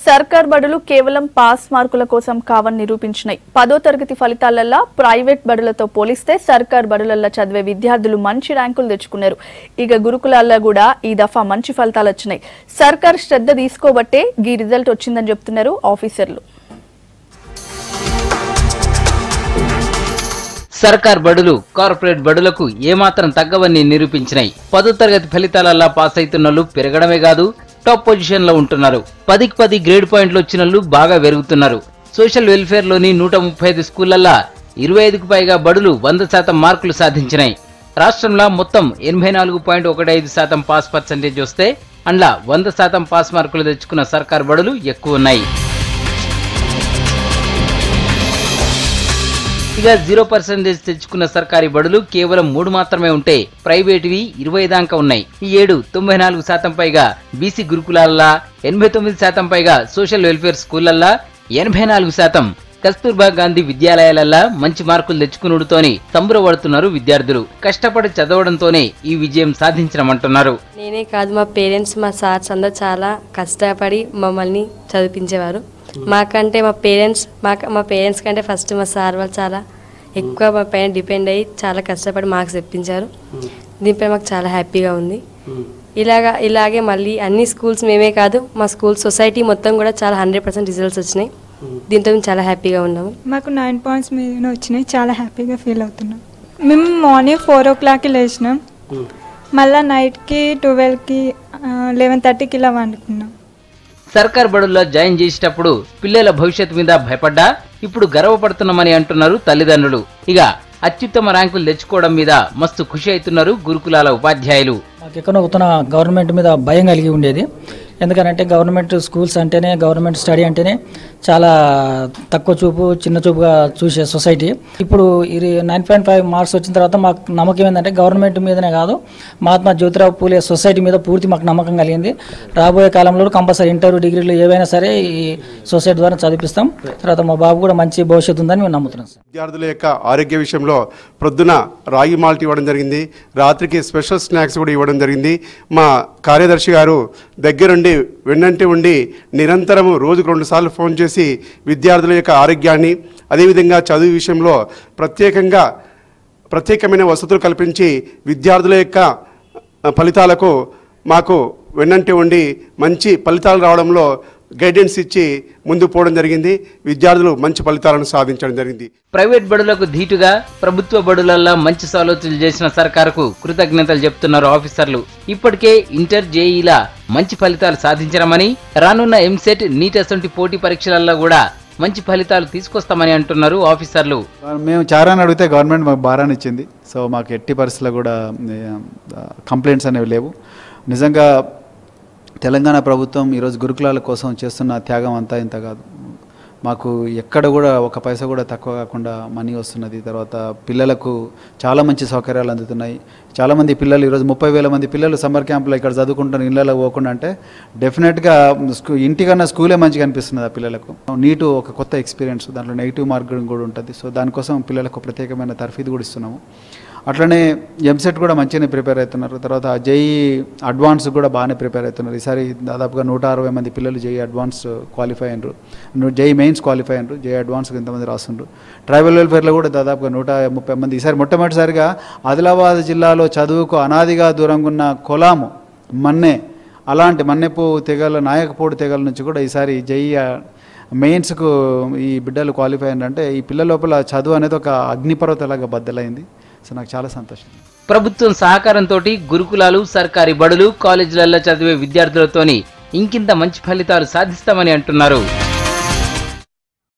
సర్కార్ బడులు కేవలం పాస్ మార్కుల కోసం కావని నిరూపించినాయి. 10వ తరగతి ఫలితాలల్లో ప్రైవేట్ బడులతో పోలిస్తే సర్కార్ బడులల్లో చదివే విద్యార్థులు మంచి ర్యాంకులు తెచ్చుకున్నారు. ఇక గురుకులాల్లో కూడా ఈ దఫా మంచి ఫలితాలు వచ్చినాయి. సర్కార్ శ్రద్ధ తీసుకోబట్టే ఈ రిజల్ట్ వచ్చిందని చెప్తున్నారు ఆఫీసర్లు. సర్కార్ బడులు కార్పొరేట్ బడులకు ఏమాత్రం తగ్గవని నిరూపించినాయి. 10వ తరగతి ఫలితాలల్లో పాస్ అవుతున్నోళ్లు పెరగడమే కాదు, టాప్ పొజిషన్ లో ఉంటున్నారు. 10కి 10 గ్రేడ్ పాయింట్లు వచ్చినోళ్లు బాగా పెరుగుతున్నారు. సోషల్ వెల్ఫేర్ లోని 135 స్కూళ్లల్లో 25కు పైగా బడులు 100% మార్కులు సాధించినాయి. రాష్ట్రంలో మొత్తం 84.15% పాస్ పర్సెంటేజ్ వస్తే అందులో 100% పాస్ మార్కులు తెచ్చుకున్న సర్కార్ బడులు ఎక్కువ ఉన్నాయి. ఇక 0% తెచ్చుకున్న సర్కారీ బడులు కేవలం 3 మాత్రమే ఉంటే ప్రైవేటువి 20 దాకా ఉన్నాయి. ఈ ఏడు 94% పైగా బీసీ గురుకులాల్లో, 89% పైగా సోషల్ వెల్ఫేర్ స్కూళ్లల్లో, 84% కస్తూర్బా గాంధీ విద్యాలయాలల్లో మంచి మార్కులు తెచ్చుకునుడుతోని సంబరపడుతున్నారు విద్యార్థులు. కష్టపడి చదవడంతోనే ఈ విజయం సాధించమంటున్నారు. నేనే కాదు, మా పేరెంట్స్, మా సార్స్ అందరూ చాలా కష్టపడి మమ్మల్ని చదివించేవారు. మాకంటే మా పేరెంట్స్ కంటే ఫస్ట్ మా సార్ వాళ్ళు చాలా ఎక్కువ మా పైన డిపెండ్ అయ్యి చాలా కష్టపడి మార్క్స్ తెప్పించారు. దీనిపై మాకు చాలా హ్యాపీగా ఉంది. ఇలాగే మళ్ళీ అన్ని స్కూల్స్ మేమే కాదు, మా స్కూల్ సొసైటీ మొత్తం కూడా చాలా 100% రిజల్ట్స్ వచ్చినాయి. దీంతో మేము చాలా హ్యాపీగా ఉన్నాము. మాకు 9 పాయింట్స్ మీద వచ్చినాయి. చాలా హ్యాపీగా ఫీల్ అవుతున్నాం. మేము మార్నింగ్ 4 o'clockకి లేచినాం, మళ్ళీ నైట్కి 12కి 11:30కి ఇలా వండుకున్నాం. సర్కార్ బడుల్లో జాయిన్ చేసేటప్పుడు పిల్లల భవిష్యత్తు మీద భయపడ్డా ఇప్పుడు గర్వపడుతున్నామని అంటున్నారు తల్లిదండ్రులు. ఇక అత్యుత్తమ ర్యాంకులు తెచ్చుకోవడం మీద మస్తు ఖుషి అవుతున్నారు గురుకులాల ఉపాధ్యాయులు. నాకు ఎక్కడో గవర్నమెంట్ మీద భయం కలిగి ఉండేది. ఎందుకంటే గవర్నమెంట్ స్కూల్స్ అంటేనే, గవర్నమెంట్ స్టడీ అంటేనే చాలా తక్కువ చూపు, చిన్న చూపుగా చూసే సొసైటీ. ఇప్పుడు ఇది 9.5 మార్క్స్ వచ్చిన తర్వాత మాకు నమ్మకం ఏంటంటే గవర్నమెంట్ మీదనే కాదు, మహాత్మా జ్యోతిరావు పూలే సొసైటీ మీద పూర్తి మాకు నమ్మకం కలిగింది. రాబోయే కాలంలో కంపల్సరీ ఇంటర్, డిగ్రీలు ఏవైనా సరే ఈ సొసైటీ ద్వారా చదివిస్తాం. తర్వాత మా బాబు కూడా మంచి భవిష్యత్తు ఉందని మేము నమ్ముతున్నాం. విద్యార్థుల యొక్క ఆరోగ్య విషయంలో ప్రొద్దున రాగి మాల్ట్ ఇవ్వడం జరిగింది, రాత్రికి స్పెషల్ స్నాక్స్ కూడా ఇవ్వడం జరిగింది. మా కార్యదర్శి గారు దగ్గరుండి వెన్నంటి ఉండి నిరంతరము రోజుకు 2 సార్లు ఫోన్ చేసి విద్యార్థుల యొక్క ఆరోగ్యాన్ని, అదేవిధంగా చదువు విషయంలో ప్రత్యేకమైన వసతులు కల్పించి విద్యార్థుల యొక్క ఫలితాలకు మాకు వెన్నంటి ఉండి మంచి ఫలితాలు రావడంలో గైడెన్స్ ఇచ్చి ముందు పోవడం జరిగింది. విద్యార్థులు మంచి ఫలితాలను సాధించడం జరిగింది. ప్రైవేట్ బడులకు ధీటుగా ప్రభుత్వ బడులల్లో మంచి సౌలతులు చేసిన సర్కారుకు కృతజ్ఞతలు చెప్తున్నారు ఆఫీసర్లు. ఇప్పటికే ఇంటర్, జేఈల మంచి ఫలితాలు సాధించడమని, రానున్న ఎంసెట్, నీట్ అసొంటి పోటీ పరీక్షలలో కూడా మంచి ఫలితాలు తీసుకొస్తామని అంటున్నారు ఆఫీసర్లు. మేము చారాన్ని అడిగితే గవర్నమెంట్ మాకు భారాన్ని ఇచ్చింది. సో మాకు ఎట్టి పరిస్థితుల్లో కూడా కంప్లైంట్స్ అనేవి లేవు. నిజంగా తెలంగాణ ప్రభుత్వం ఈరోజు గురుకులాల కోసం చేస్తున్న త్యాగం అంతా ఇంత కాదు. మాకు ఎక్కడ కూడా ఒక పైసా కూడా తక్కువ కాకుండా మనీ వస్తున్నది. తర్వాత పిల్లలకు చాలా మంచి సౌకర్యాలు అందుతున్నాయి. చాలామంది పిల్లలు ఈరోజు 30,000 మంది పిల్లలు సమ్మర్ క్యాంపులో ఇక్కడ చదువుకుంటున్న ఇళ్ళలో పోకుండా అంటే డెఫినెట్గా ఇంటికన్నా స్కూలే మంచిగా అనిపిస్తున్నది ఆ పిల్లలకు. నీటు ఒక కొత్త ఎక్స్పీరియన్స్, దాంట్లో నెగిటివ్ మార్కింగ్ కూడా ఉంటుంది. సో దానికోసం పిల్లలకు ప్రత్యేకమైన తర్ఫీదు కూడా ఇస్తున్నాము. అట్లనే ఎంసెట్ కూడా మంచిగానే ప్రిపేర్ అవుతున్నారు. తర్వాత జేఈ అడ్వాన్స్ కూడా బాగానే ప్రిపేర్ అవుతున్నారు. ఈసారి దాదాపుగా 160 మంది పిల్లలు జేఈ అడ్వాన్స్ క్వాలిఫై అయినరు, జేఈ మెయిన్స్ క్వాలిఫై అయినరు, జేఈ అడ్వాన్స్కి ఎంతమంది రాస్తుండ్రు. ట్రైబల్ వెల్ఫేర్లో కూడా దాదాపుగా 130 మంది. ఈసారి మొట్టమొదటిసారిగా ఆదిలాబాద్ జిల్లాలో చదువుకు అనాదిగా దూరంగా ఉన్న కొలాము, మన్నెపు తెగల, నాయకపోడు తెగల నుంచి కూడా ఈసారి జేఈ మెయిన్స్కు ఈ బిడ్డలు క్వాలిఫై అయినారంటే ఈ పిల్లల లోపల చదువు అనేది ఒక అగ్నిపర్వతలాగా బద్దలైంది. సో నాకు చాలా సంతోషం. ప్రభుత్వం సహకారంతో గురుకులాలు, సర్కారీ బడులు, కాలేజీలలో చదివే విద్యార్థులతోని ఇంకింత మంచి ఫలితాలు సాధిస్తామని అంటున్నారు.